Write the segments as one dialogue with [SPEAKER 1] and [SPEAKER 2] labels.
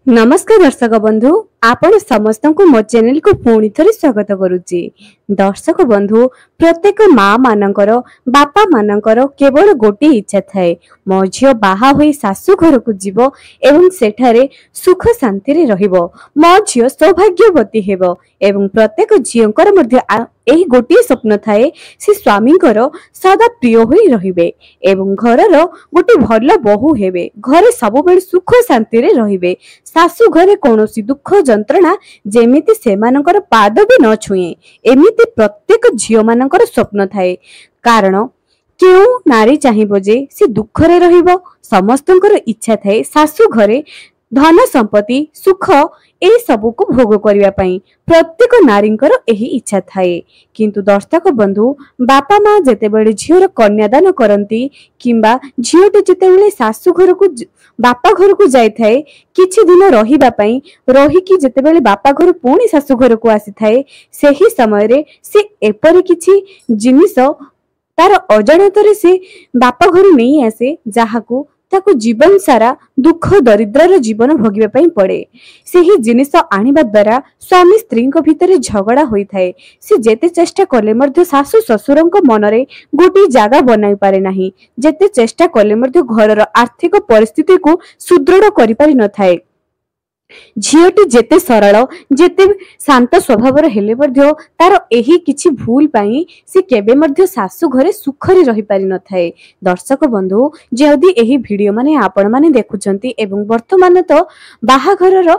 [SPEAKER 1] नमस्कार दर्शक बंधु आपण समस्त को मो चैनल को पुणी थरी स्वागत करुच्ची। दर्शक बंधु प्रत्येक माँ मानकर बापा मानकर केवल गोटे इच्छा थाए मो झियो बाहा होई सासु घर को जीव एवं सेठारे सुख शांति रे रहिबो, मो झियो सौभाग्यवती हेबो एवं प्रत्येक झियोंकर मध्य एही गोटे स्वप्न थाए से स्वामींकर सदा प्रिय होई रहिबे एवं घरर गोटे भल बहु हेबे, घरे सब बेले सुख शांति रे रहिबे, सासु घरे कौनसी दुख जंत्रणा जेमिति सेमानकर पाद भी न छुए एमिति प्रत्येक झियो मानकर स्वप्न थाए। कारण क्यों नारी चाहिबो जे से दुख रे रहिबो, समस्तंकर इच्छा थाए सासु घरे धन संपत्ति सुख ए सबु को भोग करिया पई प्रत्येक नारींकर एही इच्छा थाए। किंतु दर्शक बंधु बापा माँ जेतेबेले झियोर कन्यादान करती किंबा झियोटे जेतेबेले सासु घर को बापा घर को जाय थाए किछि दिन रहिबा पई रहिकी जेतेबेले बापा घर पुणी सासु घर को आसी थाए सेही समय रे से एपरि किछि जिनिस तार अजाणतरे से बापा घर नहीं आसे जाहाकू ताको जीवन सारा दुख दरिद्रर जीवन भोगिबा पई पड़े। सेही जिनिस आनिबा द्वारा स्वामी स्त्री भितर झगड़ा होई थाए, से जेते चेष्टा कले मध्य सासु ससुरंक मनरे गोटी जागा बनाई पारे नाही, जेते चेष्टा कले मध्य घरर आर्थिक परिस्थिति को सुदृढ़ करि पारि न थाए। झियोटी जेते सरल जेते शांत स्वभावर हेले मध्य तार एही किछि भूल पाई से केबे मध्य सासु घरे सुखरी रही पारि न थाए। दर्शक बंधु जदि एही वीडियो माने आपण माने देखुचंती एवं वर्तमान तो बाहाघरर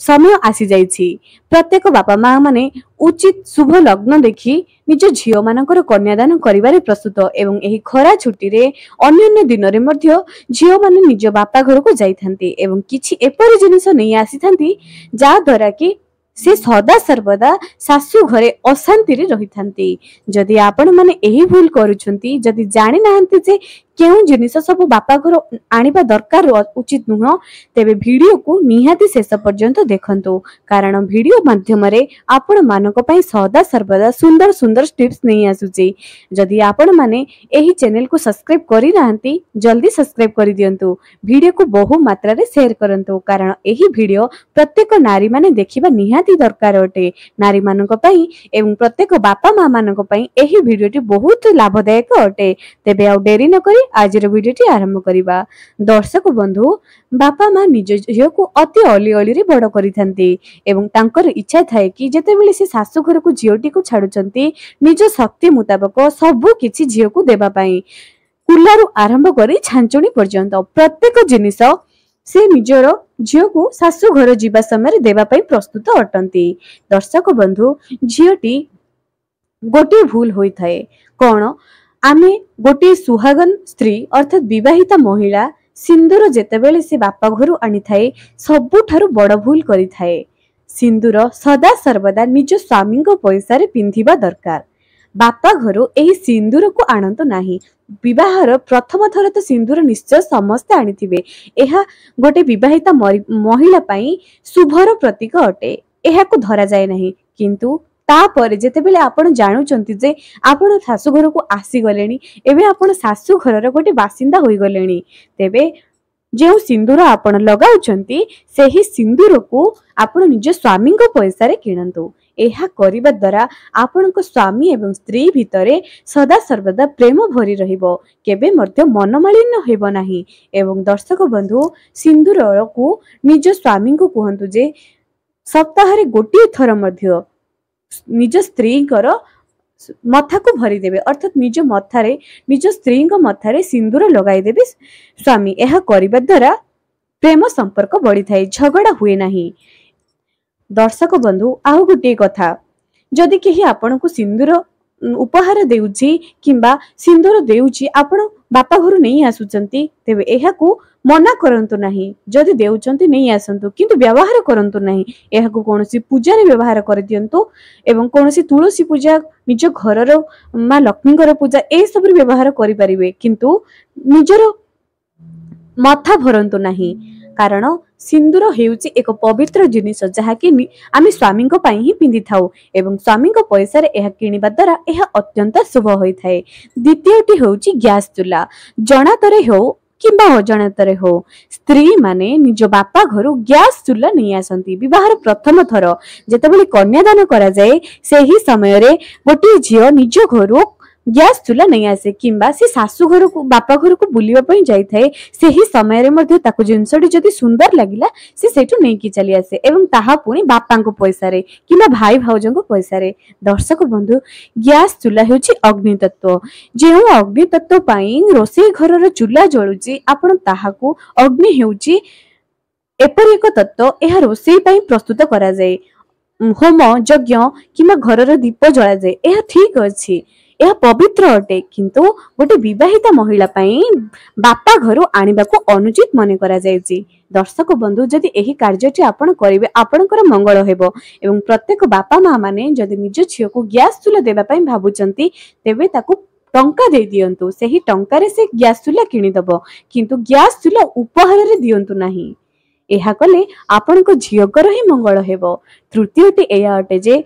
[SPEAKER 1] समय आसी जाइछि, प्रत्येक बापा माँ माने उचित शुभ लग्न देखि निज झियो मानकर कन्यादान करिवारे प्रस्तुत एवं एही खरा छुट्टी रे अन्य दिन रे मध्य झियो माने निज बापा घर को जाइथांती एवं किछि एपरि जिनिस नै आसीथांती जा द्वारा कि से सदा सर्वदा सासु घरे अशांति रे रहिथांती। जदि आपण माने एही भूल करूछंती, जदि जानि नाहंती जे केउ जिनिस सब बापा घर आनिबा दरकार उचित नुह, तेबे वीडियो को निहाती शेष पर्यंत देखंतु, कारण वीडियो माध्यम रे आपण मानक पई सदा सर्वदा सुंदर सुंदर टिप्स नहीं आसुची। जदि आपण माने एही चैनल को सब्सक्राइब करि नाहंती जल्दी सब्सक्राइब करि दियंतु, वीडियो को बहु मात्रा रे शेयर करंतु, कारण एही वीडियो प्रत्येक नारी माने देखिबा निहाती दरकार अटे। नारी मानक पई एवं प्रत्येक बापा माँ मानक पई एही वीडियोटी बहुत लाभदायक अटे। तेबे आ डेरी न करी आज वीडियोटी आरंभ करिबा। दर्शक बंधु बापा माँ निज झियो को अति अली अली रे बड़ करिथांती एवं तांकर इच्छा थाए कि जेतेबेले से सासु घर को झियोटी को छाडुचंती निज शक्ति मुताबिक सब किछि झियो को देबा पई, कुल्लारु आरंभ करी छांचुणी पर्यंत प्रत्येक जिनिस से निजर झियो को सासु घर जीवा समय देवा पई प्रस्तुत अटंती। दर्शक बंधु झियोटी गोटे भूल होई थाए कोन, आमे गोटे सुहागन स्त्री अर्थात विवाहिता महिला सिंदूर जेतेबेले से बापा घरु आनी थाए सबुठारु बड़ भूल करि थाए। सिंदूर सदा सर्वदा निज स्वामी को पैसा रे पिंधिबा दरकार। बापा घरु एही सिंदूर को आनंत नाही। विवाहर प्रथम थर तो सिंदूर निश्चय समस्त आनिथिबे, एहा गोटे विवाहिता महिला पई शुभर प्रतीक अटे, एहा को धरा जाय नाही। किंतु तापरे जेतेबेले आपण जानुचंती जे आपण सासु घर को आसी गलेनी, एबे आपण सासु घरर गोटे बासिंदा होई गलेनी, तेबे जो सिंदूर आपण लगाउचंती सेही सिंदूर को आपण निज स्वामी को पैसा रे किणंतु। एहा करिबा द्वारा आपणक स्वामी एवं स्त्री भितरे सदा सर्वदा प्रेम भरी रहिबो, केबे मध्य मनमालिन्य हेबो नाही। एवं दर्शक बंधु सिंदूर को निज स्वामी को कहंतु जे सप्ताह रे गोटे थर मध्य निज स्त्री मथा को भरी देबे, अर्थात निज मथारे निज स्त्री मथारे सिंदूर लगाई देबे स्वामी। एहा करिबा द्वारा प्रेम संपर्क बढ़ी थाए, झगड़ा हुए नाही। दर्शक बंधु आउ गोटे कथा, जदि केही आपण को सिंदूर उपहार देउची किंबा सिंदूर देउची आपण बापा घर नहीं आसुचंती, तेबे एहा को मना करंतु नाही। जदि देउचंती नहीं आसंतु किंतु व्यवहार करंतु नाही। एहा को कोनोसी पूजा रे व्यवहार कर दियंतु एवं कोनोसी तुलसी पूजा निज घरर मां लक्ष्मीकर पूजा ए सब रे व्यवहार करि परिबे, किंतु निजर मथा भरंतु नाही। कारण सिंदूर हेउची एक पवित्र जिनिस जहाँकि आमे स्वामी को पाई ही पिंधि थाउ एवं स्वामी को पैसा रे एहा किनिबा द्वारा एहा अत्यंत शुभ होई थाए। द्वितीयटी हेउची गैस चूल्हा। जणातरे हो किंबा अजाणतारे हो स्त्री माने निज बापा घर गैस चूल्हा नहीं आसंती। विवाहर प्रथम थर जेतेबेले कन्यादान करा जाए सेही समय रे गोटे झियो निज घर गैस चूल्हा नहीं आसे किंबा से सासू घर को बापा घर को बुलिबा पई जाई थाए सेही समय रे मध्ये ताको जिंसटी जदी सुंदर लागिला से सेठु नहीं की चली आसे एवं ताहा पुनी बापा को पैसा रे किंबा भाई भाउजों को पैसा रे। दर्शक बंधु गैस चूल्हा हेउची अग्नि तत्व जेउ अग्नि तत्व पई रोसे घर रो चूल्हा जळुची आपण ताहाको अग्नि हेउची एपरि एक तत्व एहा रोसे पई प्रस्तुत करा जाए होम यज्ञ किंबा घर रो दीप जळा जाए एहा ठीक अछि यह पवित्र अटे किंतु गोटे विवाहिता महिला पई बापा घर आनिबाको अनुचित मने करा जायछि। दर्शक बंधु जदि एही कार्यटी आपण करिवे आपणकर मंगल हेबो एवं प्रत्येक बापा मां माने जदि निज छियो को गैस चूल्हा देबा पई भाबुचंती तेबे ताकू टंका दे दियंतु सेही टंका रे से गैस चूल्हा किनि दबो किंतु गैस चूल्हा उपहार रे दियंतु नाही। एहा कले आपणको झियोकर ही मंगल हेबो। तृतीयटी एया अटे जे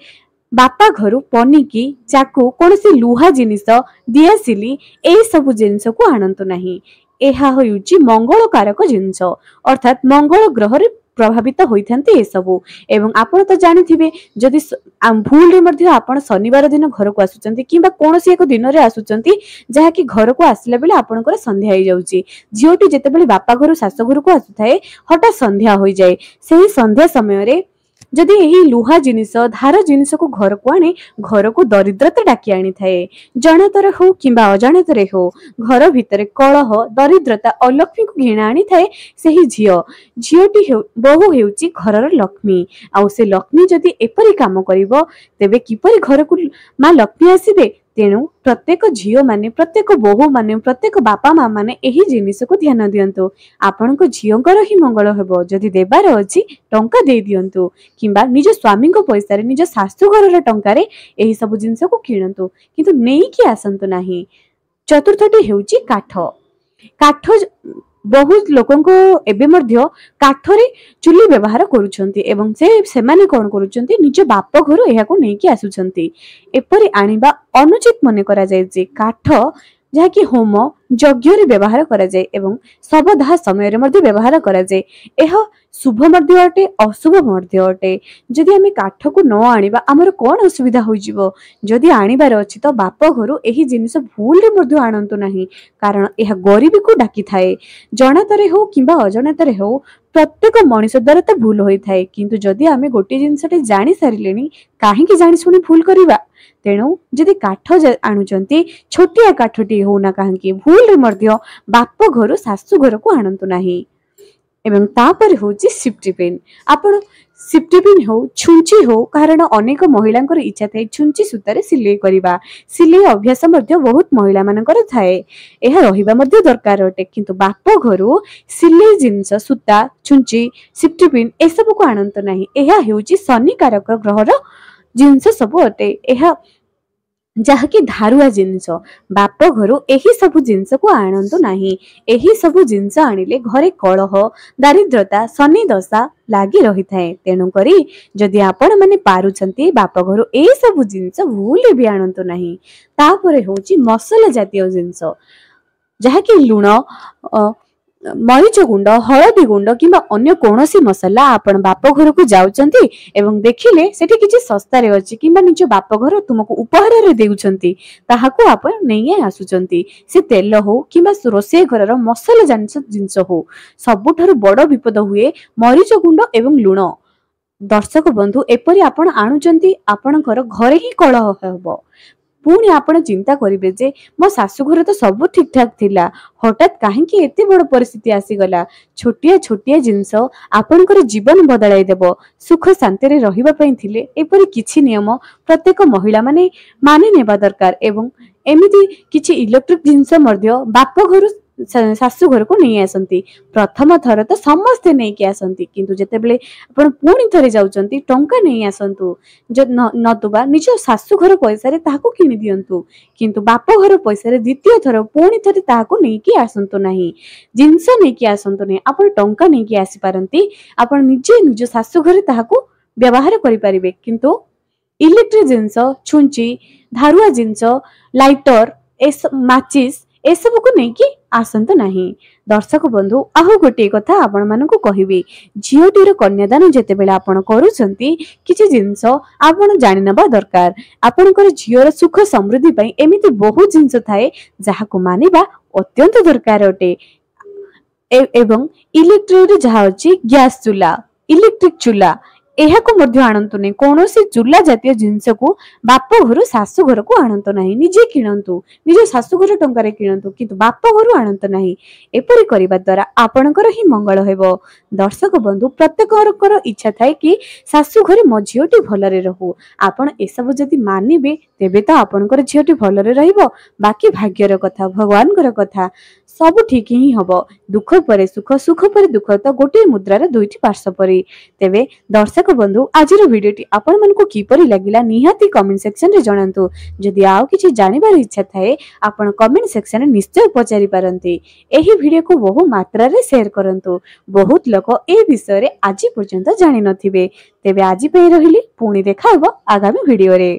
[SPEAKER 1] बापा घर पनिकी चाकू कौन से लुहा जिनिस दियासिली ए सब जिनिस को आणंतु नाही। एहा होयुची मंगलकारक जिनिस अर्थात मंगल ग्रह रे प्रभावित होइथांती ए सब एवं आपण तो जानिथिबे जदि भूल रे मध्ये आपण शनिवार दिन घर को आसुचंती किंबा कोनोसी एक दिन रे आसुचंती जहा कि घर को आसिला बेले आपणकर संध्या होई जाउची झियोटी जेतेबेले बापा घर सासु घर को आसुथाए हटा संध्या होई जाए सेही संध्या समय रे जदि यही लुहा जिनिस धार जिनिस को घर को आने घर को दरिद्रता डाकी आनी थाए जनतर हो किंबा अजाणतारे हो घर भितर कलह दरिद्रता अलक्ष्मी को घिणा आनी थाए सेही झियोटी बहु हेउची घरर लक्ष्मी आउ से लक्ष्मी जदि एपरि काम करिवो तेबे किपरि घर को मां लक्ष्मी आसीबे। तेणु प्रत्येक झियो माने प्रत्येक बहु माने प्रत्येक बापा मां माने एही जिनिस को ध्यान दियंतु आपनको झियोंकर ही मंगल हेबो। जदि देबार अछि टंका दे दियंतु किंबा निज स्वामी को पैसा रे निज सासु घर रे टंका रे एही सब जिनिस को किणंतु किंतु नेई कि आसंतु नाही। चतुर्थटी हेउची काठ काठ बहुत लोकन को एबे मध्य काठरे चुली व्यवहार करूछंती एवं से माने कोन करूछंती निज बाप घर एहा को नेकी आसुछंती एपरि आनिबा अनुचित मने करा जाय जे काठ जहा कि होम यज्ञ रे व्यवहार करा जाय एवं सबदाह समय रे मध्ये व्यवहार करा जाय एहा शुभ मध्य अटे अशुभ मध्य अटे। जदि आमे काठ को न आनिबा हमर कोन असुविधा होई जिवो जदि आनिबार अछि तो बाप घर एही जिनिस भूल रे मध्ये आनंतु नाही कारण एहा गरीबी को डाकी थाए जणातारे हो किंबा अजणातारे हो प्रत्येक मनुष्य द्वारा तो भूल होई थाए किंतु जदि आमे गोटे जिनिसटे जानि सारिलेनी काहे कि जानि सुनी भूल करिवा। तेणु जदि काठ आणुचंती छोटिया काठटी हो ना काहे भूल रे मध्ये बाप घर सासु घर को आनंतु नाही। एवं तापर होची सिफ्टी पिन आपण सिफ्टी पिन हो छुंची हो कारण अनेक महिलांकर इच्छा थाए छुंची सूतारे सिलाई करिबा सिलाई अभ्यास मध्ये बहुत महिला मानकर थाए एहा रहिबा मध्ये दरकार अटे किंतु बाप घरु सिलाई जिंस सूता छुंची सिफ्टी पिन ए सब को आनंत नाही। एहा हेउची शनिकारक ग्रहर जिंस सब अटे एहा जहा कि धारुआ जिनिस बाप घर एही सब जिनिस को आनंतु नाही। एही सब जिनिस आनिले घरे कलह दारिद्रता शनि दशा लागी रही थाए। तेणु करी जदि आपण माने पारुछंती बाप घर ए सब जिनिस भूल भी आनंतु नाही। तापरे होची मसला जातीय जिनिस जहा कि लूण मरीच गुंड हलदी गुंड किंबा अन्य कोनोसी मसला आपण बाप घर को जाउचंती एवं देखिले सेठी किछि सस्ता रे अछि किंबा निज बाप घर तुमको उपहार रे देउचंती ताहाको आपण नेई आसुचंती से तेल हो किंबा रोसे घरर मसला जिनिस हो सबुठारु बड़ विपद हुए मरीच गुंड एवं लूण। दर्शक बंधु एपरि आपण आणुचंती आपणकर घरे ही कलह हेबो पुणी आपण चिंता करिवे जे मो सासु घर तो सब ठीक ठाक थिला हठात काहे कि एते बड़ परिस्थिति आसी गला। छोटिया छोटिया जिंस आपणकर जीवन बदलाई देबो सुख शांति रे रहिबा पई थिले एपरि किछि नियम प्रत्येक महिला माने नेबा दरकार एवं एमिति किछि इलेक्ट्रिक जिंस मध्य बाप घर सासु घर को नहीं आसंती प्रथम थर तो समस्ते नहीं कि आसंती किंतु जेतेबेले आपण पुणी थरे जाउचंती टंका नहीं आसंतु नतुबा निज सासु घर पैसा रे ताहाको किनि दियंतु किंतु बाप घर पैसा रे द्वितीय थर पुणी थरे ताहाको नहीं कि आसंतु नाही जिंस नहीं कि आसंतु नहीं आपण टंका नहीं कि आसी पारंती आपण निजे निज सासु घर ताहाको व्यवहार करि परिबे किंतु इलेक्ट्रिक जिंस छुंची धारुआ जिंस लाइटर माचिस ए सब को नहीं कि आसंतु नाही। दर्शक बंधु आहु गोटे कथा आपण मानकु कहिबी झियोटीर कन्यादान जेतेबेले आपण करूछंती किछि जिंस आपण जानि नबा दरकार। आपणकर झियोर सुख समृद्धि पई एमिति बहुत जिंस थाए जाहाकु मानिबा अत्यंत दरकार अटे। एवं इलेक्ट्रिक जहाँ अच्छी गैस चूल्हा इलेक्ट्रिक चूल्हा एहाको मध्य आणंतु नै कोनोसी चूल्हा जातीय जिंस को बाप घर सासु घर को आणंतु नाही। निजे किणंतु निजे सासु घर टंकारे किणंतु किंतु बाप घर आणंतु नाही। एपरि करिबा द्वारा आपणकर ही मंगल हेबो। दर्शक बंधु प्रत्येककर इच्छा थाए कि सासु घरे मो झियोटी भलरे रहू। आपण एसबु जदि मानिबे तेबे तो आपणकर झियोटी भलरे रहिबो। बाकी भाग्यर कथा भगवानकर कथा सब ठीक ही हबो। दुख परे सुख सुख परे दुख तो गोटे मुद्रार दुईटी पार्श्व परी। तेबे दर्शक बंधु आजिर वीडियोटी आपण मानकु किपरि लागिला निहाती कमेंट सेक्शन रे जणांतु। जदि आउ किछि जानिबार इच्छा थाए आपण कमेंट सेक्शन रे निश्चय पचारि पारंती। एही वीडियो को बहु मात्रा रे शेयर करंतु। बहुत लोक ए विषय रे आजि पर्यंत जानि नथिबे। तेबे आजि पे रहिली पुणी देखा हबो आगामी वीडियो रे।